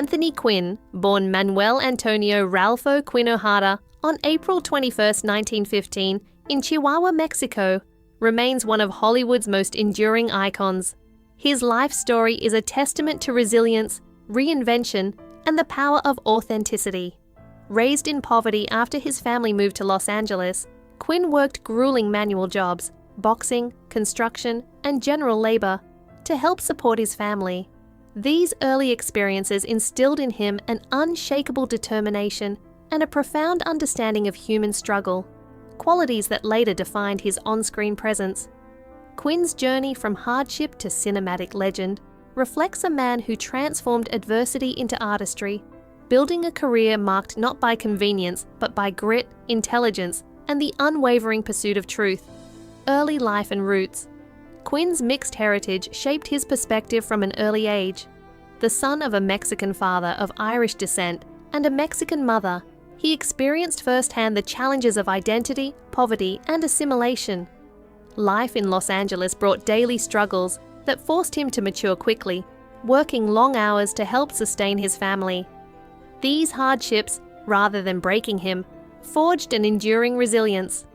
Anthony Quinn, born Manuel Antonio Ralpho Quinn Ojeda on April 21, 1915, in Chihuahua, Mexico, remains one of Hollywood's most enduring icons. His life story is a testament to resilience, reinvention, and the power of authenticity. Raised in poverty after his family moved to Los Angeles, Quinn worked grueling manual jobs, boxing, construction, and general labor, to help support his family. These early experiences instilled in him an unshakable determination and a profound understanding of human struggle, qualities that later defined his on-screen presence. Quinn's journey from hardship to cinematic legend reflects a man who transformed adversity into artistry, building a career marked not by convenience but by grit, intelligence, and the unwavering pursuit of truth. Early life and roots. Quinn's mixed heritage shaped his perspective from an early age. The son of a Mexican father of Irish descent and a Mexican mother, he experienced firsthand the challenges of identity, poverty, and assimilation. Life in Los Angeles brought daily struggles that forced him to mature quickly, working long hours to help sustain his family. These hardships, rather than breaking him, forged an enduring resilience.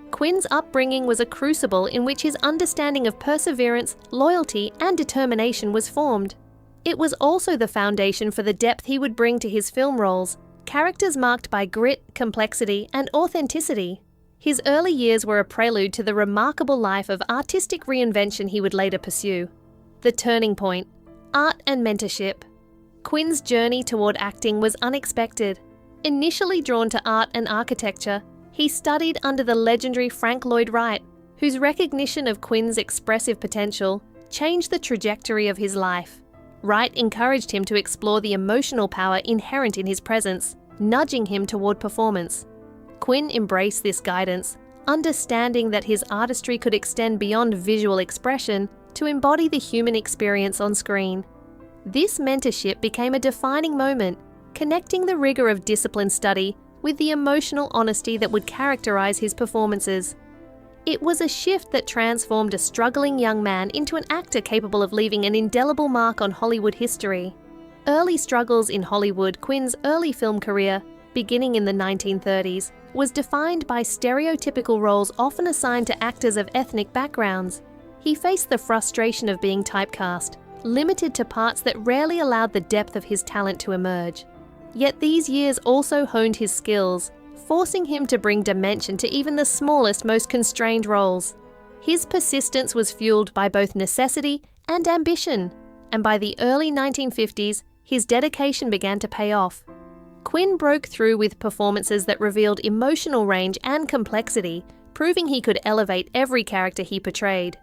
Quinn's upbringing was a crucible in which his understanding of perseverance, loyalty, and determination was formed. It was also the foundation for the depth he would bring to his film roles, characters marked by grit, complexity, and authenticity. His early years were a prelude to the remarkable life of artistic reinvention he would later pursue. The turning point: art and mentorship. Quinn's journey toward acting was unexpected. Initially drawn to art and architecture, he studied under the legendary Frank Lloyd Wright, whose recognition of Quinn's expressive potential changed the trajectory of his life. Wright encouraged him to explore the emotional power inherent in his presence, nudging him toward performance. Quinn embraced this guidance, understanding that his artistry could extend beyond visual expression to embody the human experience on screen. This mentorship became a defining moment, connecting the rigor of disciplined study with the emotional honesty that would characterize his performances. It was a shift that transformed a struggling young man into an actor capable of leaving an indelible mark on Hollywood history. Early struggles in Hollywood. Quinn's early film career, beginning in the 1930s, was defined by stereotypical roles often assigned to actors of ethnic backgrounds. He faced the frustration of being typecast, limited to parts that rarely allowed the depth of his talent to emerge. Yet these years also honed his skills, forcing him to bring dimension to even the smallest, most constrained roles. His persistence was fueled by both necessity and ambition, and by the early 1950s, his dedication began to pay off. Quinn broke through with performances that revealed emotional range and complexity, proving he could elevate every character he portrayed.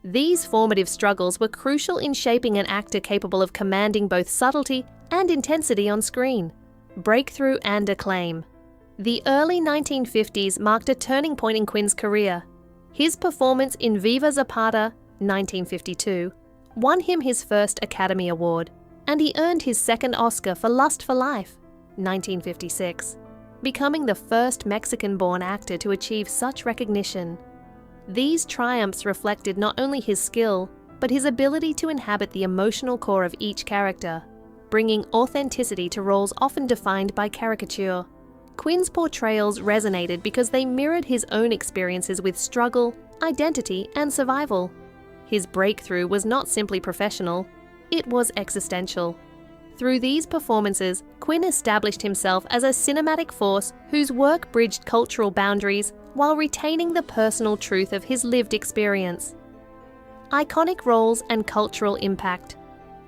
These formative struggles were crucial in shaping an actor capable of commanding both subtlety and intensity on screen. Breakthrough and acclaim. The early 1950s marked a turning point in Quinn's career. His performance in Viva Zapata, 1952, won him his first Academy Award, and he earned his second Oscar for Lust for Life, 1956, becoming the first Mexican-born actor to achieve such recognition. These triumphs reflected not only his skill, but his ability to inhabit the emotional core of each character, bringing authenticity to roles often defined by caricature. Quinn's portrayals resonated because they mirrored his own experiences with struggle, identity, and survival. His breakthrough was not simply professional, it was existential. Through these performances, Quinn established himself as a cinematic force whose work bridged cultural boundaries while retaining the personal truth of his lived experience. Iconic roles and cultural impact.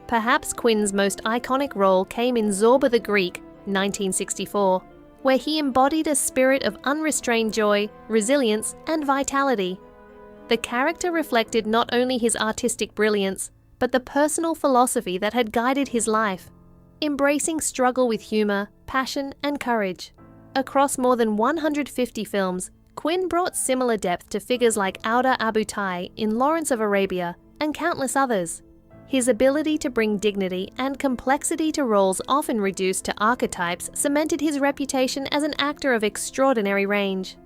Perhaps Quinn's most iconic role came in Zorba the Greek, 1964, where he embodied a spirit of unrestrained joy, resilience, and vitality. The character reflected not only his artistic brilliance, but the personal philosophy that had guided his life, embracing struggle with humor, passion, and courage. Across more than 150 films, Quinn brought similar depth to figures like Auda Abu Tai in Lawrence of Arabia and countless others. His ability to bring dignity and complexity to roles often reduced to archetypes cemented his reputation as an actor of extraordinary range.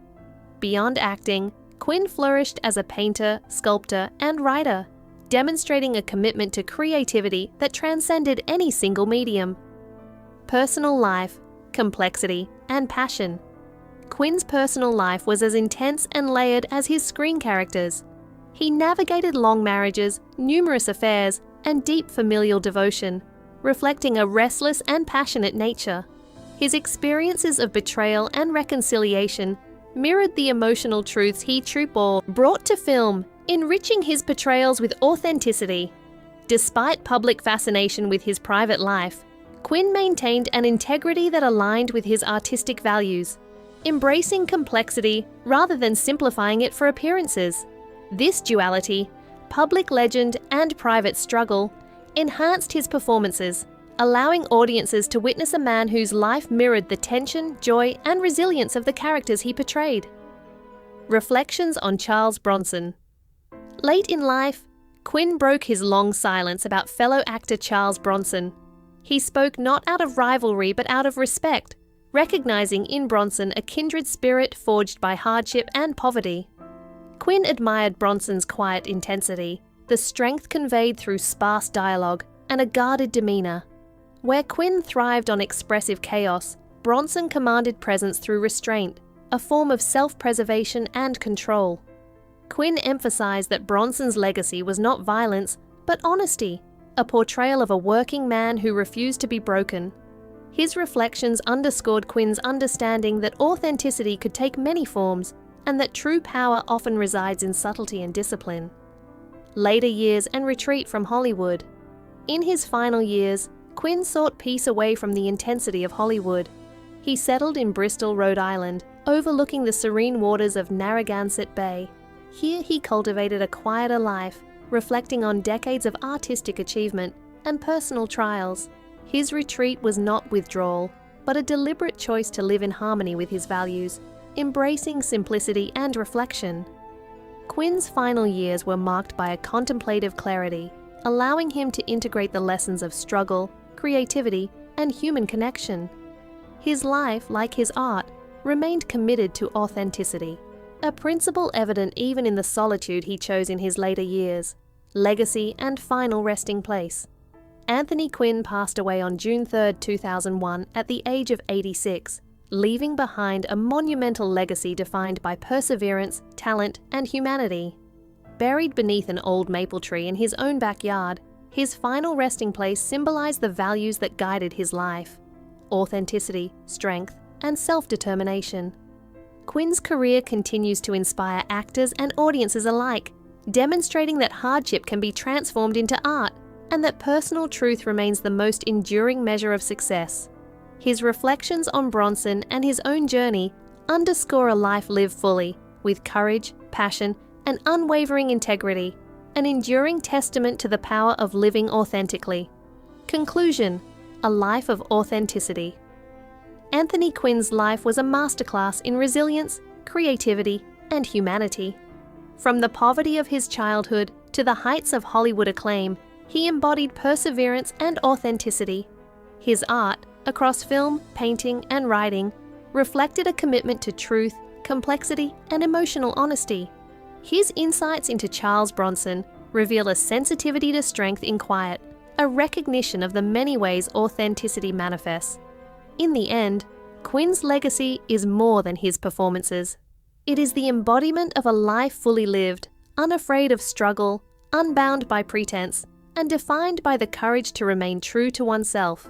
Beyond acting, Quinn flourished as a painter, sculptor, and writer, demonstrating a commitment to creativity that transcended any single medium. Personal life, complexity, and passion. Quinn's personal life was as intense and layered as his screen characters. He navigated long marriages, numerous affairs, and deep familial devotion, reflecting a restless and passionate nature. His experiences of betrayal and reconciliation mirrored the emotional truths he brought to film, enriching his portrayals with authenticity. Despite public fascination with his private life, Quinn maintained an integrity that aligned with his artistic values, embracing complexity rather than simplifying it for appearances. This duality, public legend and private struggle, enhanced his performances, allowing audiences to witness a man whose life mirrored the tension, joy, and resilience of the characters he portrayed. Reflections on Charles Bronson. Late in life, Quinn broke his long silence about fellow actor Charles Bronson. He spoke not out of rivalry but out of respect, recognizing in Bronson a kindred spirit forged by hardship and poverty. Quinn admired Bronson's quiet intensity, the strength conveyed through sparse dialogue, and a guarded demeanor. Where Quinn thrived on expressive chaos, Bronson commanded presence through restraint, a form of self-preservation and control. Quinn emphasized that Bronson's legacy was not violence, but honesty, a portrayal of a working man who refused to be broken. His reflections underscored Quinn's understanding that authenticity could take many forms, and that true power often resides in subtlety and discipline. Later years and retreat from Hollywood. In his final years, Quinn sought peace away from the intensity of Hollywood. He settled in Bristol, Rhode Island, overlooking the serene waters of Narragansett Bay. Here he cultivated a quieter life, reflecting on decades of artistic achievement and personal trials. His retreat was not withdrawal, but a deliberate choice to live in harmony with his values, embracing simplicity and reflection. Quinn's final years were marked by a contemplative clarity, allowing him to integrate the lessons of struggle, creativity, and human connection. His life, like his art, remained committed to authenticity, a principle evident even in the solitude he chose in his later years, legacy and final resting place. Anthony Quinn passed away on June 3, 2001 at the age of 86, leaving behind a monumental legacy defined by perseverance, talent, and humanity. Buried beneath an old maple tree in his own backyard, his final resting place symbolized the values that guided his life: authenticity, strength, and self-determination. Quinn's career continues to inspire actors and audiences alike, demonstrating that hardship can be transformed into art and that personal truth remains the most enduring measure of success. His reflections on Bronson and his own journey underscore a life lived fully, with courage, passion, and unwavering integrity, an enduring testament to the power of living authentically. Conclusion: a life of authenticity. Anthony Quinn's life was a masterclass in resilience, creativity, and humanity. From the poverty of his childhood to the heights of Hollywood acclaim, he embodied perseverance and authenticity. His art, across film, painting, and writing, reflected a commitment to truth, complexity, and emotional honesty. His insights into Charles Bronson reveal a sensitivity to strength in quiet, a recognition of the many ways authenticity manifests. In the end, Quinn's legacy is more than his performances. It is the embodiment of a life fully lived, unafraid of struggle, unbound by pretense, and defined by the courage to remain true to oneself.